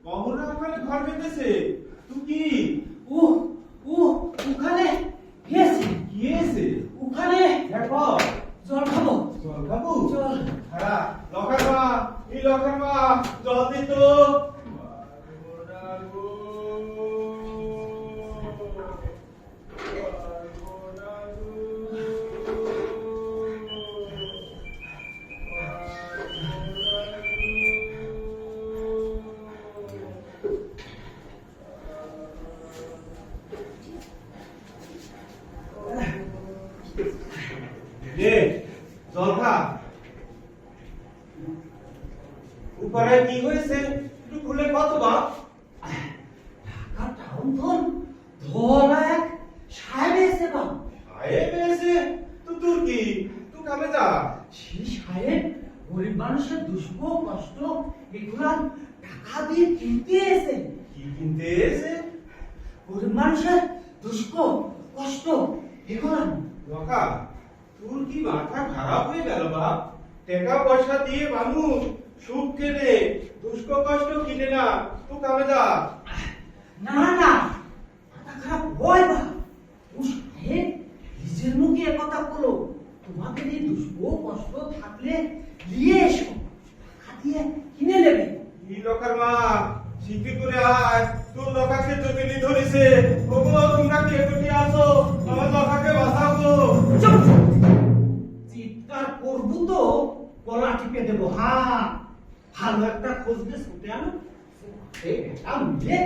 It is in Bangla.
মহড়া ওখানে ঘর বেঁধেছে। তুই কি ও ও ওখানে গেছে গিয়েছে? ওখানে দেখো জল খাবো জল খাবো। জল হ্যাঁ লখার মা, এই লখার মা জল দিত। জল খা। উপরে কি হয়েছে একটু খুলে কত বাপ? ঢাকা টাউন ধন ধলা এক সাহেব এসে বাপ সাহেব এসে? তো তোর কি, তুই কামে যা। সেই সাহেব গরিব মানুষের দুঃখ কষ্ট এগুলা টাকা দিয়ে কিনতে এসে কি কিনতে এসে? গরিব মানুষের দুঃখ কষ্ট এগুলা লখা, তোর কি মাথা খারাপ হয়ে গেল বাপ? টাকা পয়সা দিয়ে মানুষ সুখ কেনে, দুঃখ কষ্ট কিনে না। তুই কামে যা। না না মাথা খারাপ হয় বা ও সাহেব নিজের মুখে কথা বলো তোমাদের এই দুঃখ কষ্ট থাকলে নিয়ে এসো টাকা দিয়ে কিনে নেবে এই লখার মা শীঘ্র করে আয়, তোর লখাকে জমিনি ধরেছে। ওগো তোমরা কে কোটি আসো, আমার লখাকে বাঁচাও গো। চুপ! চিৎকার করবো তো গলা টিপে দেবো হ্যাঁ ভালো একটা খোঁজ দিয়ে ছুটে আনো মিলে